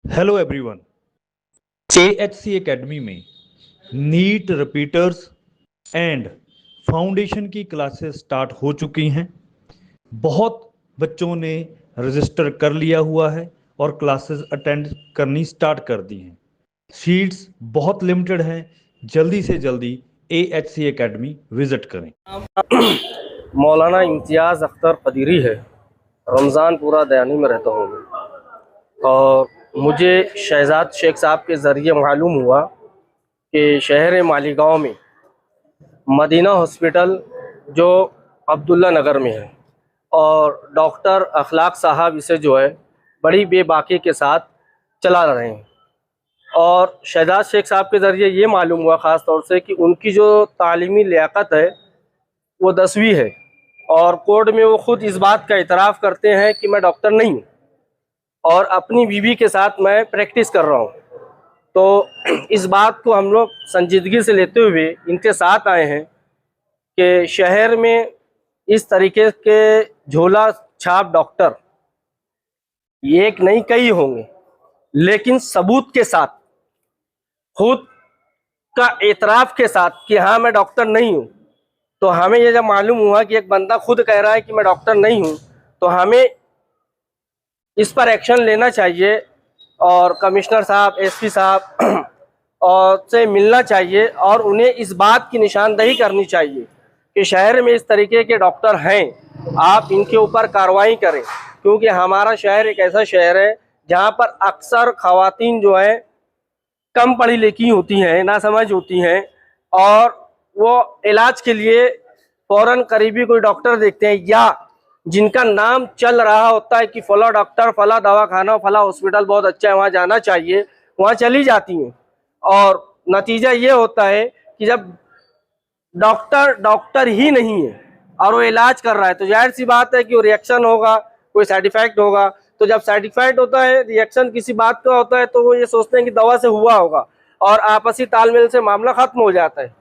Hello everyone. AHC academy में NEET repeaters and foundation की classes start हो चुकी हैं। बहुत बच्चों ने रजिस्टर कर लिया हुआ है और क्लासेस अटेंड करनी स्टार्ट कर दी हैं। सीट्स बहुत लिमिटेड हैं। जल्दी से जल्दी AHC एकेडमी विजिट करें। मौलाना इम्तियाज़ अख्तर कदीरी है। रमज़ानपुरा दयानी में रहता हूँ और मुझे शहजाद शेख साहब के ज़रिए मालूम हुआ कि शहर मालीगांव में मदीना हॉस्पिटल जो अब्दुल्ला नगर में है और डॉक्टर अखलाक साहब इसे जो है बड़ी बेबाकी के साथ चला रहे हैं। और शहजाद शेख साहब के ज़रिए ये मालूम हुआ ख़ास तौर से कि उनकी जो तालीमी लियाकत है वो 10वीं है और कोर्ट में वो खुद इस बात का इतराफ़ करते हैं कि मैं डॉक्टर नहीं हूँ और अपनी बीवी के साथ मैं प्रैक्टिस कर रहा हूँ। तो इस बात को हम लोग संजीदगी से लेते हुए इनके साथ आए हैं कि शहर में इस तरीके के झोला छाप डॉक्टर एक नहीं कई होंगे, लेकिन सबूत के साथ, खुद का एतराफ़ के साथ कि हाँ मैं डॉक्टर नहीं हूँ। तो हमें ये जब मालूम हुआ कि एक बंदा खुद कह रहा है कि मैं डॉक्टर नहीं हूँ, तो हमें इस पर एक्शन लेना चाहिए और कमिश्नर साहब, एसपी साहब और से मिलना चाहिए और उन्हें इस बात की निशानदही करनी चाहिए कि शहर में इस तरीके के डॉक्टर हैं, आप इनके ऊपर कार्रवाई करें। क्योंकि हमारा शहर एक ऐसा शहर है जहाँ पर अक्सर ख़वातीन जो हैं कम पढ़ी लिखी होती हैं, नासमझ होती हैं और वो इलाज के लिए फ़ौरन करीबी कोई डॉक्टर देखते हैं या जिनका नाम चल रहा होता है कि फला डॉक्टर, फला दवाखाना, फला हॉस्पिटल बहुत अच्छा है, वहाँ जाना चाहिए, वहाँ चली जाती हैं। और नतीजा ये होता है कि जब डॉक्टर ही नहीं है और वो इलाज कर रहा है तो जाहिर सी बात है कि वो रिएक्शन होगा, कोई साइड इफेक्ट होगा। तो जब साइड इफेक्ट होता है, रिएक्शन किसी बात का होता है, तो वो ये सोचते हैं कि दवा से हुआ होगा और आपसी तालमेल से मामला खत्म हो जाता है।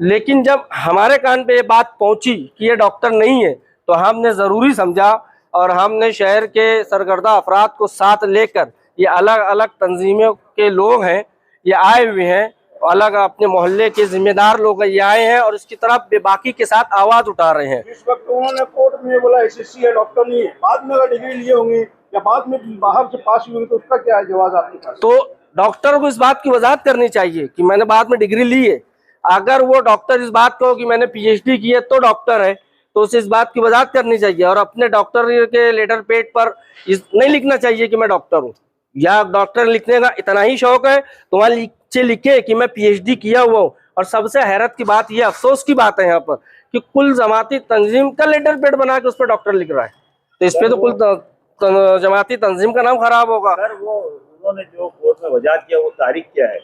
लेकिन जब हमारे कान पे ये बात पहुंची कि ये डॉक्टर नहीं है, तो हमने ज़रूरी समझा और हमने शहर के सरगर्दा अफराद को साथ लेकर, ये अलग अलग तंजीमों के लोग हैं, ये आए हुए हैं, अलग अपने मोहल्ले के जिम्मेदार लोग ये आए हैं और इसकी तरफ बेबाकी के साथ आवाज़ उठा रहे हैं। इस वक्त उन्होंने कोर्ट में बोला एसएससी है, डॉक्टर नहीं है। बाद में अगर डिग्री लिए होंगे या बाद में बाहर से पास हुए तो उसका क्या है जवाब आपके पास? तो डॉक्टर को इस बात की वजाहत करनी चाहिए कि मैंने बाद में डिग्री ली है। अगर वो डॉक्टर इस बात को कि मैंने पीएचडी की है तो डॉक्टर है, तो उसे इस बात की वजाहत करनी चाहिए और अपने डॉक्टर के लेटर पेड पर नहीं लिखना चाहिए कि मैं डॉक्टर हूँ। या डॉक्टर लिखने का इतना ही शौक है तो वहाँ नीचे लिखे कि मैं पीएचडी किया हुआ हूँ। और सबसे हैरत की बात यह, अफसोस की बात है यहाँ पर कि कुल जमाती तंजीम का लेटर पेड बना के उस पर डॉक्टर लिख रहा है, तो इस पर तो कुल जमाती तंजीम का नाम खराब होगा। सर वो उन्होंने जो कोर्ट में वजाहत किया वो तारीख क्या है?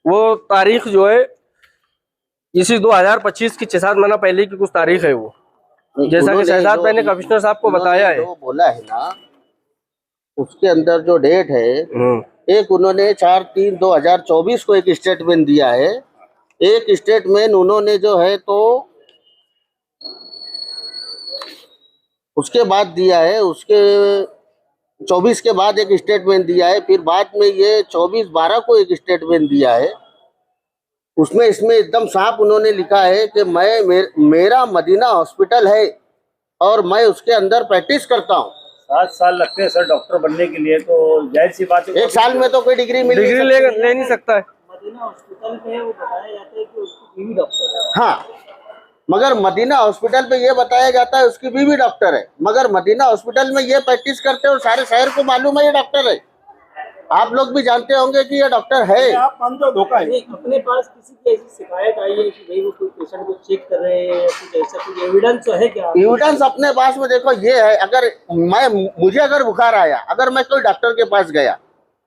वो तारीख जो है इसी 2025 की 6-7 महीना पहले की कुछ तारीख है वो, जैसा कि शहजाद भाई ने कमिश्नर साहब को बताया है। जो बोला है ना उसके अंदर जो डेट है, एक उन्होंने 4/3/2024 को एक स्टेटमेंट दिया है। एक स्टेटमेंट उन्होंने जो है तो उसके बाद दिया है, उसके 24 के बाद एक स्टेटमेंट दिया है, फिर बाद में ये 24/12 को एक स्टेटमेंट दिया है। उसमें इसमें एकदम साफ उन्होंने लिखा है कि मेरा मदीना हॉस्पिटल है और मैं उसके अंदर प्रैक्टिस करता हूँ। 7 साल लगते हैं सर डॉक्टर बनने के लिए, तो जाहिर सी बात है 1 साल में तो कोई डिग्री ले नहीं सकता है। मदीना हॉस्पिटल पे वो बताया जाता है कि उसकी बीवी डॉक्टर है। हाँ, मगर मदीना हॉस्पिटल पे ये बताया जाता है उसकी बीवी डॉक्टर है, मगर मदीना हॉस्पिटल में ये प्रैक्टिस करते हैं और सारे शहर को मालूम है ये डॉक्टर है। आप लोग भी जानते होंगे कि ये डॉक्टर है। आप मानते हो धोखा है? अपने पास किसी की ऐसी शिकायत आई है कि भाई वो कोई पेशेंट को चेक कर रहे हैं या कुछ ऐसा, कुछ एविडेंस है क्या? एविडेंस अपने पास में देखो ये है, अगर मुझे अगर बुखार आया, अगर मैं कोई डॉक्टर के पास गया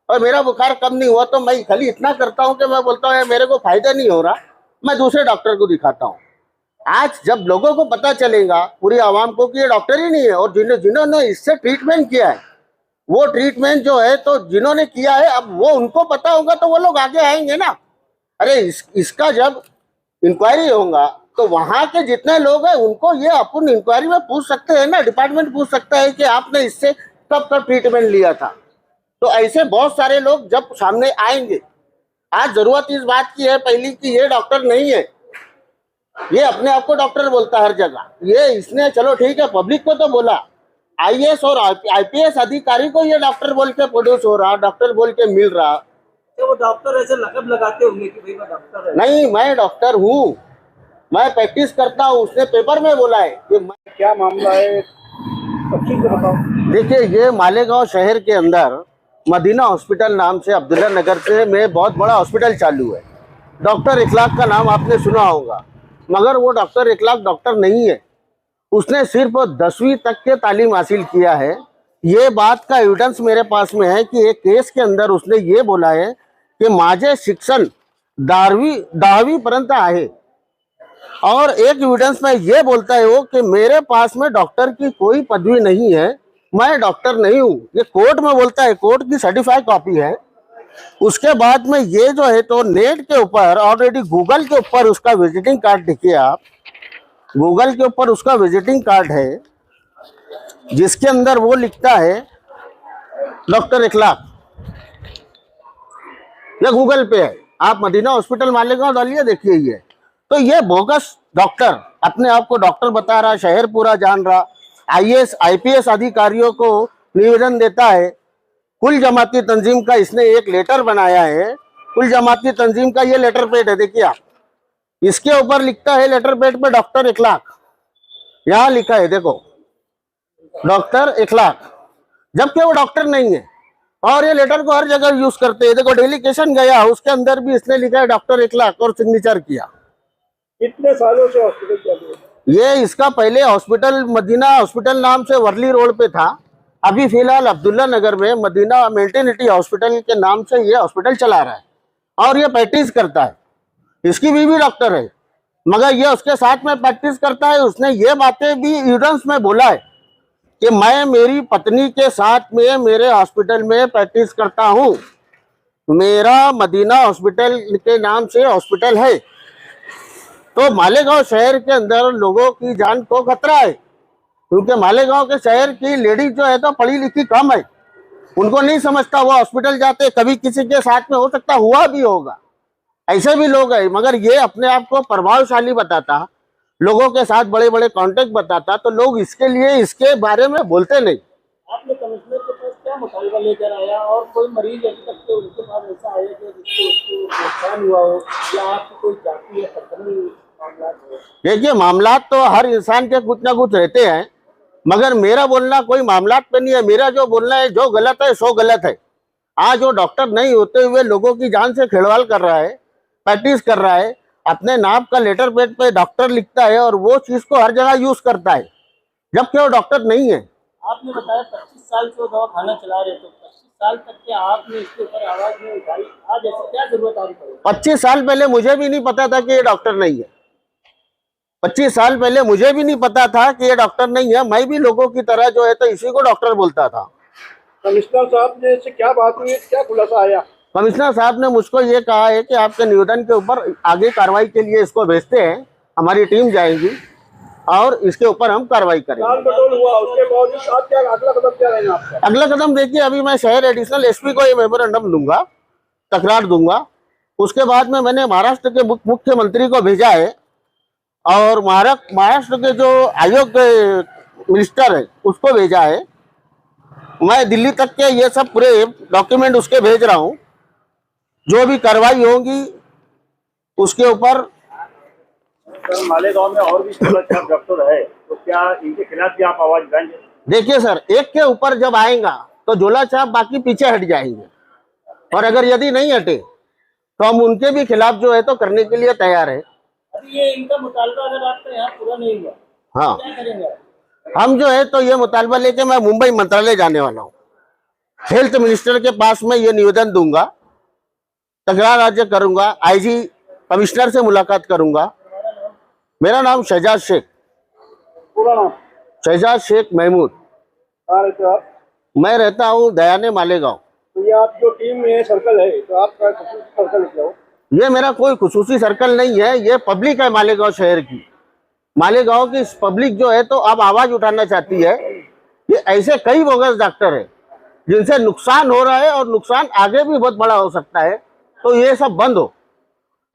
और मेरा बुखार कम नहीं हुआ, तो मैं खाली इतना करता हूँ कि मैं बोलता हूँ मेरे को फायदा नहीं हो रहा, मैं दूसरे डॉक्टर को दिखाता हूँ। आज जब लोगों को पता चलेगा, पूरी आवाम को, कि ये डॉक्टर ही नहीं है और जिन्होंने इससे ट्रीटमेंट किया है, वो ट्रीटमेंट जो है तो जिन्होंने किया है, अब वो उनको पता होगा तो वो लोग आगे आएंगे ना। अरे इसका जब इंक्वायरी होगा तो वहां के जितने लोग हैं उनको ये अपन इंक्वायरी में पूछ सकते हैं ना, डिपार्टमेंट पूछ सकता है कि आपने इससे कब ट्रीटमेंट लिया था। तो ऐसे बहुत सारे लोग जब सामने आएंगे, आज जरूरत इस बात की है पहली कि ये डॉक्टर नहीं है, ये अपने आप को डॉक्टर बोलता है हर जगह। ये इसने चलो ठीक है पब्लिक को तो बोला, आईएएस और आईपीएस अधिकारी को ये डॉक्टर बोल के प्रोड्यूस हो रहा, डॉक्टर बोल के मिल रहा। तो वो डॉक्टर ऐसे लकब लगाते होंगे कि भाई मैं डॉक्टर है। नहीं, मैं डॉक्टर हूँ, मैं प्रैक्टिस करता हूँ। उसने पेपर में बोला है कि क्या मामला है, तफसील से बताओ। देखिए, ये मालेगांव शहर के अंदर मदीना हॉस्पिटल नाम से अब्दुल्ला नगर से में बहुत बड़ा हॉस्पिटल चालू है। डॉक्टर इखलाक का नाम आपने सुना होगा, मगर वो डॉक्टर इखलाक डॉक्टर नहीं है। उसने सिर्फ 10वीं तक के तालीम हासिल किया है। ये बात का एविडेंस मेरे पास में है कि एक केस के अंदर उसने ये बोला है कि माझे शिक्षण 10वीं पर्यंत आहे। और एक एविडेंस में ये बोलता है वो कि मेरे पास में डॉक्टर की कोई पदवी नहीं है, मैं डॉक्टर नहीं हूँ। ये कोर्ट में बोलता है, कोर्ट की सर्टिफाइड कॉपी है। उसके बाद में ये जो है तो नेट के ऊपर ऑलरेडी गूगल के ऊपर उसका विजिटिंग कार्ड देखिए आप, गूगल के ऊपर उसका विजिटिंग कार्ड है जिसके अंदर वो लिखता है डॉक्टर इखलाक। ये गूगल पे है, आप मदीना हॉस्पिटल मालेगांव डालिए देखिए ये। तो ये बोगस डॉक्टर अपने आप को डॉक्टर बता रहा, शहर पूरा जान रहा, आईएएस आईपीएस अधिकारियों को निवेदन देता है। कुल जमाती तंजीम का इसने एक लेटर बनाया है, कुल जमाती तंजीम का ये लेटर पेड है, देखिए आप, इसके ऊपर लिखता है लेटर पेड पे डॉक्टर इखलाक, यहाँ लिखा है देखो डॉक्टर इखलाक, जबकि वो डॉक्टर नहीं है। और ये लेटर को हर जगह यूज करते हैं। देखो डेलीगेशन गया, उसके अंदर भी इसने लिखा है डॉक्टर इखलाक और सिग्नेचर किया। कितने सालों से हॉस्पिटल चालू है? ये इसका पहले हॉस्पिटल मदीना हॉस्पिटल नाम से वर्ली रोड पे था, अभी फिलहाल अब्दुल्ला नगर में मदीना मेटर्निटी हॉस्पिटल के नाम से ये हॉस्पिटल चला रहा है और ये प्रैक्टिस करता है। इसकी बीवी डॉक्टर है, मगर ये उसके साथ में प्रैक्टिस करता है। उसने ये बातें भी एविडेंस में बोला है कि मैं मेरी पत्नी के साथ में मेरे हॉस्पिटल में प्रैक्टिस करता हूँ, मेरा मदीना हॉस्पिटल के नाम से हॉस्पिटल है। तो मालेगांव शहर के अंदर लोगों की जान को खतरा है, क्योंकि मालेगांव के शहर की लेडीज जो है तो पढ़ी लिखी कम है, उनको नहीं समझता, वो हॉस्पिटल जाते कभी किसी के साथ में हो सकता हुआ भी होगा, ऐसे भी लोग हैं। मगर ये अपने आप को प्रभावशाली बताता, लोगों के साथ बड़े बड़े कॉन्टेक्ट बताता, तो लोग इसके लिए इसके बारे में बोलते नहीं। आपने कमिश्नर के पास क्या मुतालबा लेकर आया, और कोई मरीज अभी तक के उनके पास ऐसा आया कि जिसको नुकसान हुआ हो, या आपकी कोई जाती है पत्नी मामला हो? देखिए, मामला तो हर इंसान के कुछ ना कुछ रहते हैं, मगर मेरा बोलना कोई मामला पे नहीं है। मेरा जो बोलना है, जो गलत है सो गलत है। आज वो डॉक्टर नहीं होते हुए लोगों की जान से खिलवाड़ कर रहा है, प्रैक्टिस कर रहा है, अपने नाम का लेटर पेड पे डॉक्टर लिखता है और वो चीज को हर जगह यूज करता है, जबकि वो डॉक्टर नहीं है। आपने बताया 25 साल से वो दवा खाना चला रहे, तो 25 साल तक के आपने इसके ऊपर आवाज नहीं उठाई, आज ऐसी क्या जरूरत आ रही है? 25 साल पहले मुझे भी नहीं पता था कि ये डॉक्टर नहीं है। 25 साल पहले मुझे भी नहीं पता था कि ये डॉक्टर नहीं है। मैं भी लोगों की तरह जो है तो इसी को डॉक्टर बोलता था। कमिश्नर साहब ने इससे क्या बात हुई, क्या खुलासा आया? कमिश्नर साहब ने मुझको ये कहा है कि आपके निवेदन के ऊपर आगे कार्रवाई के लिए इसको भेजते हैं, हमारी टीम जाएगी और इसके ऊपर हम कार्रवाई करेंगे। टाल मटोल हुआ, उसके बावजूद आप क्या अगला कदम क्या रहेगा आपका? अगला कदम देखिए, अभी मैं शहर एडिशनल एसपी को ये मेमोरेंडम दूंगा, तकरार दूंगा। उसके बाद में मैंने महाराष्ट्र के मुख्यमंत्री को भेजा है और महाराष्ट्र के जो आयोग के मिनिस्टर है उसको भेजा है। मैं दिल्ली तक के ये सब पूरे डॉक्यूमेंट उसके भेज रहा हूँ। जो भी कार्रवाई होगी उसके ऊपर। सर, मालेगांव में और भी 16 डॉक्टर है, तो क्या इनके खिलाफ भी आप आवाज उठाएंगे? देखिए सर, एक के ऊपर जब आएगा तो झोला छाप बाकी पीछे हट जाएंगे, और अगर यदि नहीं हटे तो हम उनके भी खिलाफ जो है तो करने के लिए तैयार है। अभी ये इनका मुतालबा अगर आपका यहाँ पूरा नहीं हुआ, हाँ, क्या करेंगे? हम जो है तो ये मुतालबा लेके मैं मुंबई मंत्रालय जाने वाला हूँ। हेल्थ मिनिस्टर के पास में ये निवेदन दूंगा, तकरार राज्य करूंगा, आईजी कमिश्नर से मुलाकात करूंगा। मेरा नाम शहजाद शेख। पूरा नाम? शहजाद शेख महमूद। कहाँ रहते हो आप? मैं रहता हूँ दयाने मालेगांव। तो ये आप जो टीम में सर्कल है, तो आपका सर्कल क्या हो? ये मेरा कोई खुसूसी सर्कल नहीं है, ये पब्लिक है मालेगांव शहर की। मालेगांव की पब्लिक जो है तो अब आवाज उठाना चाहती है। ये ऐसे कई बोगस डॉक्टर है जिनसे नुकसान हो रहा है और नुकसान आगे भी बहुत बड़ा हो सकता है, तो ये सब बंद हो।